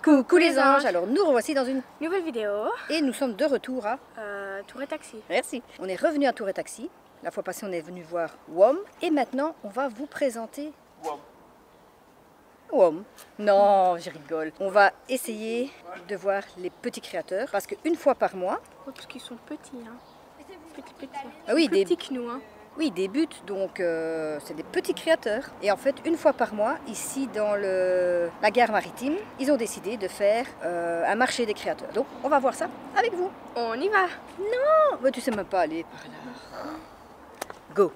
Coucou les anges, alors nous revoici dans une nouvelle vidéo et nous sommes de retour à Tour et Taxi. Merci. On est revenu à Tour et Taxi. La fois passée on est venu voir WOM et maintenant on va vous présenter WOM. Non, je rigole. On va essayer de voir les petits créateurs parce qu'une fois par mois. Oh, parce qu'ils sont petits, hein. Petits. Ah oui, plus petits que nous, hein. Oui, des buts, donc c'est des petits créateurs. Et en fait, une fois par mois, ici dans la gare maritime, ils ont décidé de faire un marché des créateurs. Donc, on va voir ça avec vous. On y va. Non, mais tu sais même pas aller par là. Go.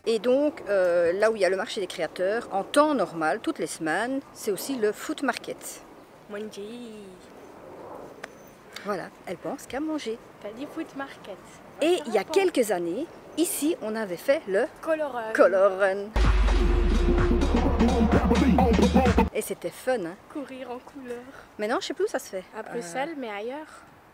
Et donc, là où il y a le marché des créateurs, en temps normal, toutes les semaines, c'est aussi le food market. Manger. Voilà, elle pense qu'à manger. T'as dit food market. Et il y a quelques années, ici, on avait fait le Color Run. Et c'était fun, hein. Courir en couleur. Maintenant, je sais plus où ça se fait. À Bruxelles, mais ailleurs.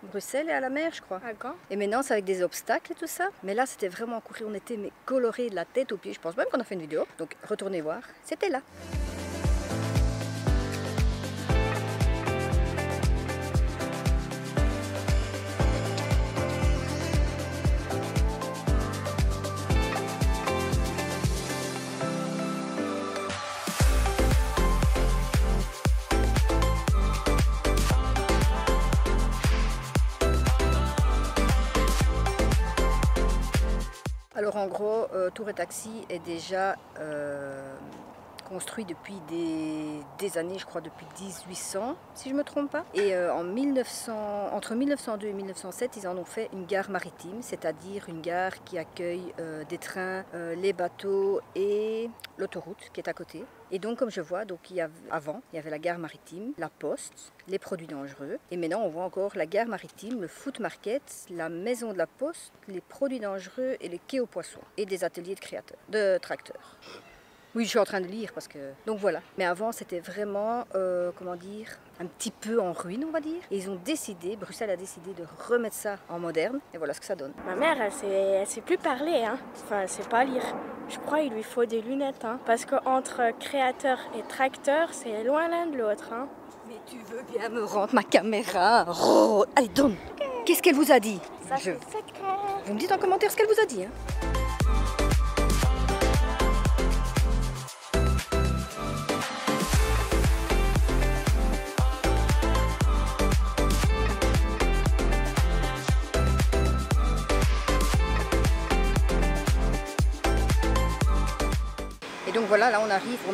Bruxelles et à la mer, je crois. À Gand. Et maintenant, c'est avec des obstacles et tout ça. Mais là, c'était vraiment courir. On était colorés de la tête aux pieds. Je pense même qu'on a fait une vidéo. Donc, retournez voir. C'était là. Alors en gros, Tour et Taxi est déjà construit depuis des années, je crois depuis 1800, si je ne me trompe pas. Et entre 1902 et 1907, ils en ont fait une gare maritime, c'est-à-dire une gare qui accueille des trains, les bateaux et l'autoroute qui est à côté. Et donc comme je vois, avant, il y avait la gare maritime, la poste, les produits dangereux. Et maintenant, on voit encore la gare maritime, le food market, la maison de la poste, les produits dangereux et les quais aux poissons. Et des ateliers de tracteurs. Oui, je suis en train de lire parce que... Donc voilà. Mais avant, c'était vraiment, comment dire, un petit peu en ruine, on va dire. Et ils ont décidé, Bruxelles a décidé de remettre ça en moderne. Et voilà ce que ça donne. Ma mère, elle sait plus parler, hein. Enfin, elle sait pas lire. Je crois qu'il lui faut des lunettes, hein. Parce qu'entre créateur et tracteur, c'est loin l'un de l'autre, hein. Mais tu veux bien me rendre ma caméra? Oh, allez, donne. Okay. Qu'est-ce qu'elle vous a dit? Ça, c'est secret. Vous me dites en commentaire ce qu'elle vous a dit, hein. Et donc voilà, là on arrive au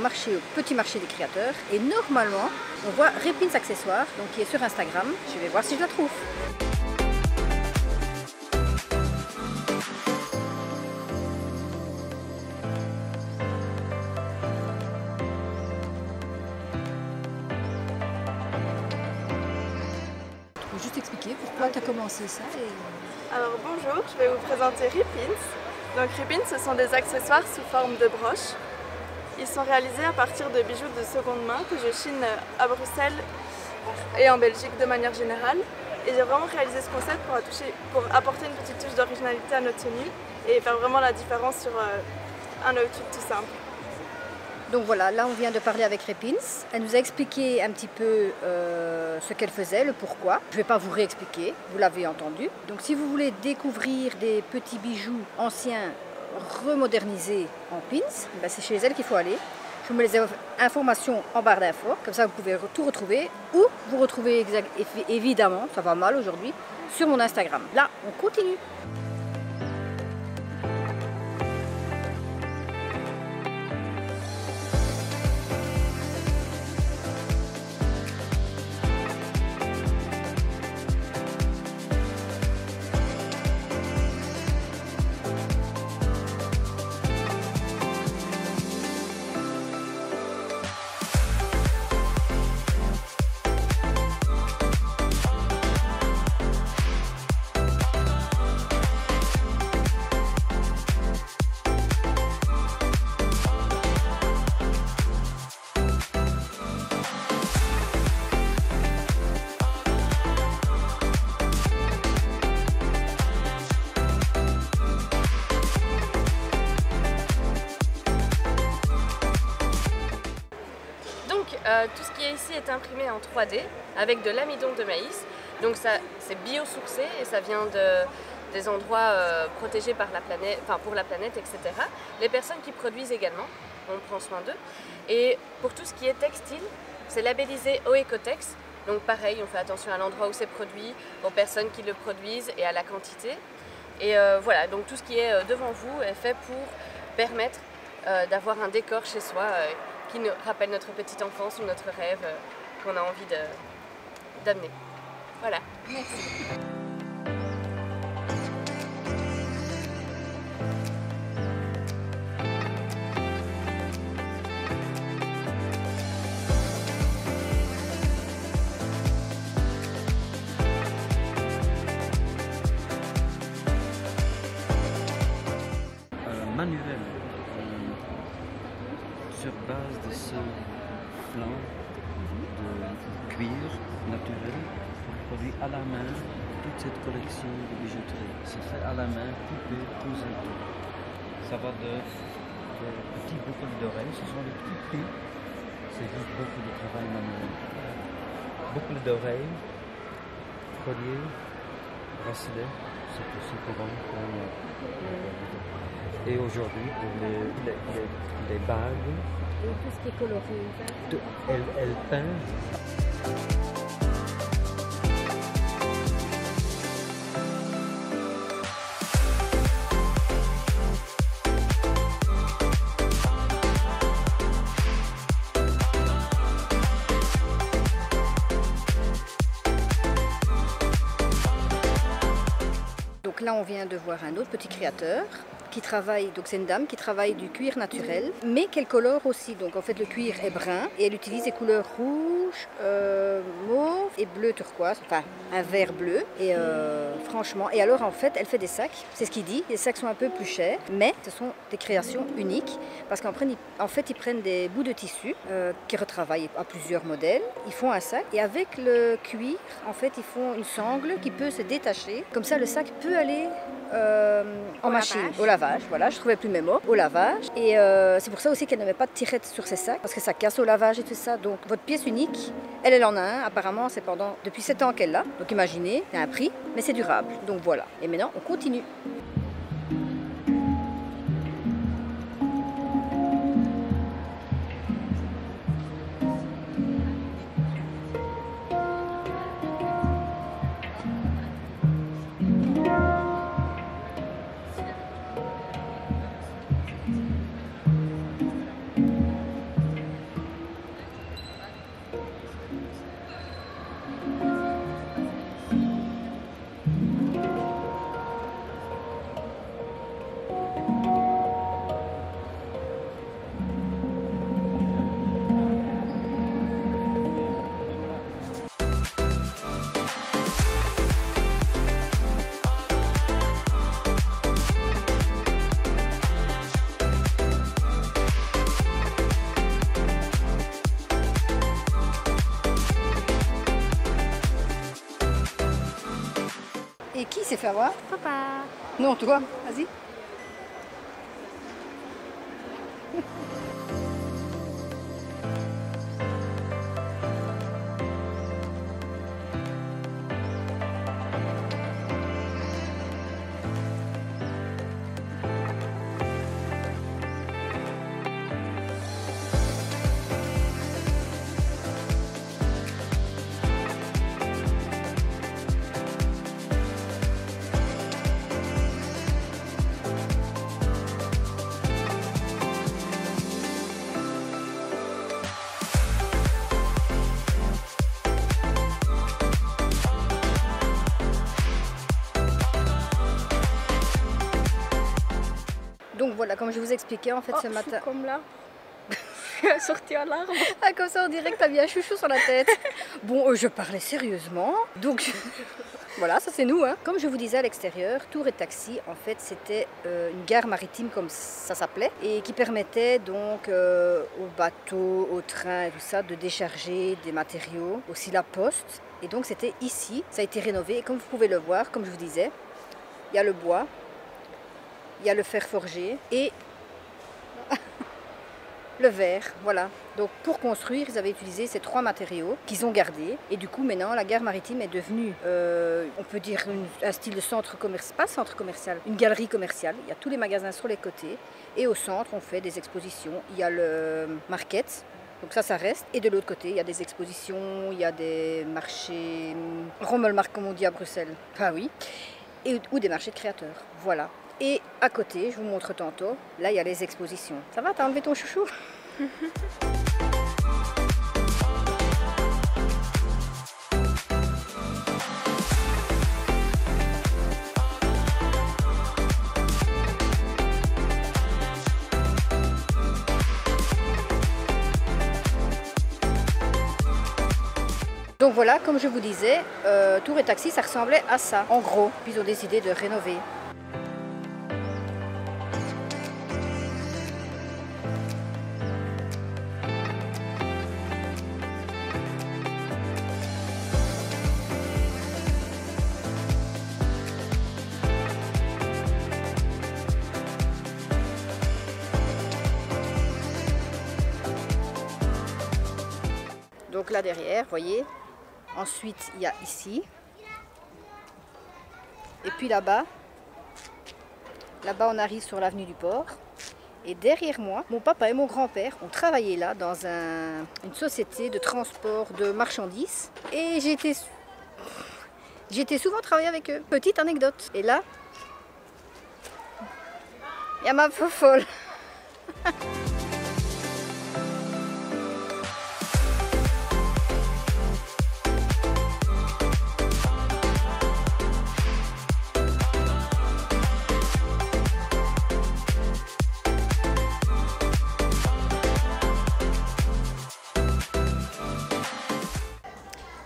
petit marché des créateurs et normalement on voit Répines Accessoires, donc qui est sur Instagram. Je vais voir si je la trouve. Tu peux juste expliquer pourquoi tu as commencé ça Alors bonjour, je vais vous présenter Répines. Donc Répines, ce sont des accessoires sous forme de broches. Ils sont réalisés à partir de bijoux de seconde main que je chine à Bruxelles et en Belgique de manière générale. Et j'ai vraiment réalisé ce concept pour apporter une petite touche d'originalité à notre tenue et faire vraiment la différence sur un outfit tout simple. Donc voilà, là on vient de parler avec Répines. Elle nous a expliqué un petit peu ce qu'elle faisait, le pourquoi. Je ne vais pas vous réexpliquer, vous l'avez entendu. Donc si vous voulez découvrir des petits bijoux anciens remodernisés en pins, ben c'est chez elle qu'il faut aller. Je vous mets les informations en barre d'infos, comme ça vous pouvez tout retrouver. Ou vous retrouvez évidemment, ça va mal aujourd'hui, sur mon Instagram. Là, on continue. Tout ce qui est ici est imprimé en 3D avec de l'amidon de maïs. Donc c'est biosourcé et ça vient des endroits protégés par la planète, enfin pour la planète, etc. Les personnes qui produisent également, on prend soin d'eux. Et pour tout ce qui est textile, c'est labellisé Oecotex. Donc pareil, on fait attention à l'endroit où c'est produit, aux personnes qui le produisent et à la quantité. Et voilà, donc tout ce qui est devant vous est fait pour permettre d'avoir un décor chez soi qui nous rappelle notre petite enfance ou notre rêve qu'on a envie d'amener. Voilà. Merci. Manuel sur base de ce flanc de cuir naturel produit à la main toute cette collection de bijouterie. C'est fait à la main, coupé, posé tout. Ça va de petits boucles d'oreilles, ce sont les petits prix. C'est juste beaucoup de travail manuel. Boucles d'oreilles, colliers, bracelets, c'est aussi courant pour et aujourd'hui pour les bagues. Et tout ce qui est coloré. Elle peint. Donc là, on vient de voir un autre petit créateur qui travaille, donc c'est une dame qui travaille du cuir naturel, mais qu'elle colore aussi. Donc en fait, le cuir est brun et elle utilise des couleurs rouge, mauve et bleu turquoise, enfin un vert bleu. Et franchement, et alors en fait, elle fait des sacs, c'est ce qu'il dit. Les sacs sont un peu plus chers, mais ce sont des créations uniques parce qu'en fait, ils prennent des bouts de tissu qui retravaillent à plusieurs modèles. Ils font un sac et avec le cuir, en fait, ils font une sangle qui peut se détacher. Comme ça, le sac peut aller en machine, au lavage, voilà, je trouvais plus mes mots, au lavage. Et c'est pour ça aussi qu'elle ne met pas de tirette sur ses sacs, parce que ça casse au lavage et tout ça. Donc votre pièce unique, elle en a un, apparemment c'est depuis 7 ans qu'elle l'a. Donc imaginez, c'est un prix, mais c'est durable. Donc voilà, et maintenant on continue. Et qui s'est fait avoir? Papa. Non, toi, vas-y. Donc voilà, comme je vous expliquais en fait ce matin. Comme là. Je suis sortie en larmes. Ah, comme ça on dirait que t'as bien un chouchou sur la tête. Bon, je parlais sérieusement. Donc voilà, ça c'est nous. Hein. Comme je vous disais à l'extérieur, Tour et Taxi, en fait c'était une gare maritime comme ça s'appelait. Et qui permettait donc aux bateaux, aux trains et tout ça de décharger des matériaux. Aussi la poste. Et donc c'était ici, ça a été rénové. Et comme vous pouvez le voir, comme je vous disais, il y a le bois. Il y a le fer forgé et le verre, voilà. Donc pour construire, ils avaient utilisé ces 3 matériaux qu'ils ont gardés. Et du coup, maintenant, la gare maritime est devenue, on peut dire, un style de centre commercial, pas centre commercial, une galerie commerciale. Il y a tous les magasins sur les côtés. Et au centre, on fait des expositions. Il y a le market. Donc ça reste. Et de l'autre côté, il y a des expositions, il y a des marchés Rommelmarkt, comme on dit à Bruxelles. Ah oui. Ou des marchés de créateurs. Voilà. Et à côté, je vous montre tantôt, là il y a les expositions. Ça va, t'as enlevé ton chouchou? Donc voilà, comme je vous disais, Tour et Taxi, ça ressemblait à ça, en gros. Puis ils ont décidé de rénover. Donc là derrière, vous voyez. Ensuite, il y a ici. Et puis là-bas, on arrive sur l'avenue du Port. Et derrière moi, mon papa et mon grand-père ont travaillé là dans une société de transport de marchandises. Et j'ai été souvent travailler avec eux. Petite anecdote. Et là, il y a ma fofolle.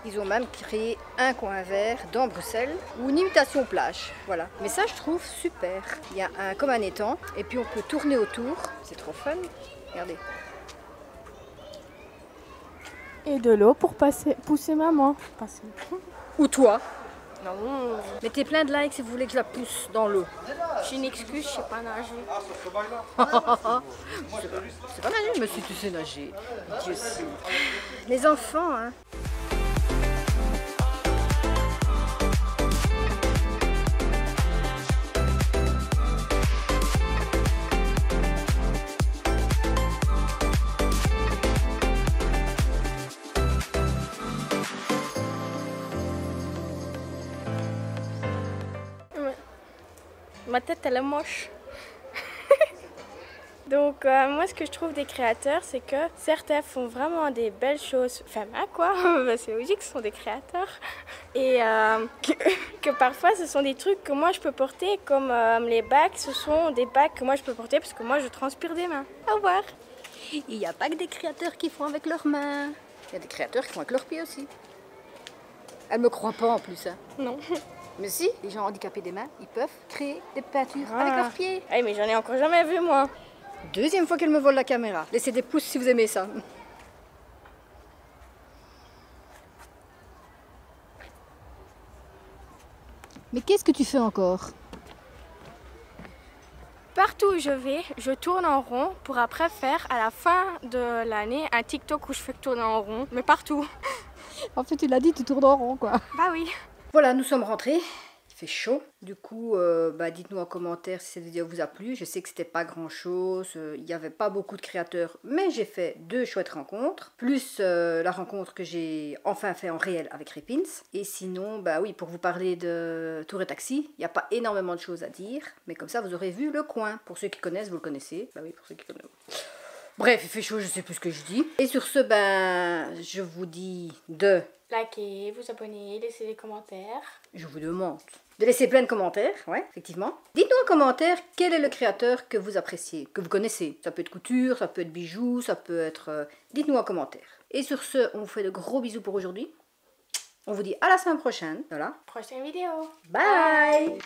Ils ont même créé un coin vert dans Bruxelles ou une imitation plage, voilà. Mais ça, je trouve super. Il y a comme un étang et puis on peut tourner autour. C'est trop fun. Regardez. Et de l'eau pour pousser maman. Ou toi. Non. Mettez plein de likes si vous voulez que je la pousse dans l'eau. J'ai une excuse, je sais pas nager. C'est pas nager, mais si tu sais nager. Dieu sait. Les enfants, hein. Ma tête, elle est moche. Donc, moi, ce que je trouve des créateurs, c'est que certains font vraiment des belles choses. Enfin, quoi, c'est logique, ce sont des créateurs. Et que parfois, ce sont des trucs que moi, je peux porter, comme les bacs. Ce sont des bacs que moi, je peux porter parce que moi, je transpire des mains. Au revoir. Il n'y a pas que des créateurs qui font avec leurs mains. Il y a des créateurs qui font avec leurs pieds aussi. Elle me croit pas en plus. Hein. Non. Mais si, les gens handicapés des mains, ils peuvent créer des peintures avec leurs pieds. Hey, mais j'en ai encore jamais vu, moi. Deuxième fois qu'elle me vole la caméra. Laissez des pouces si vous aimez ça. Mais qu'est-ce que tu fais encore? Partout où je vais, je tourne en rond pour après faire à la fin de l'année un TikTok où je fais tourner en rond, mais partout. En fait, tu l'as dit, tu tournes en rond, quoi. Bah oui. Voilà, nous sommes rentrés. Il fait chaud. Du coup, dites-nous en commentaire si cette vidéo vous a plu. Je sais que c'était pas grand-chose. Il n'y avait pas beaucoup de créateurs, mais j'ai fait 2 chouettes rencontres. Plus la rencontre que j'ai enfin fait en réel avec Repins. Et sinon, oui, pour vous parler de Tour et Taxi, il n'y a pas énormément de choses à dire. Mais comme ça, vous aurez vu le coin. Pour ceux qui connaissent, vous le connaissez. Bah oui, pour ceux qui connaissent. Bref, il fait chaud, je sais plus ce que je dis. Et sur ce, je vous dis de... Likez, vous abonnez, laissez des commentaires. Je vous demande de laisser plein de commentaires, ouais, effectivement. Dites-nous en commentaire quel est le créateur que vous appréciez, que vous connaissez. Ça peut être couture, ça peut être bijoux, ça peut être... Dites-nous en commentaire. Et sur ce, on vous fait de gros bisous pour aujourd'hui. On vous dit à la semaine prochaine. Voilà. Prochaine vidéo. Bye.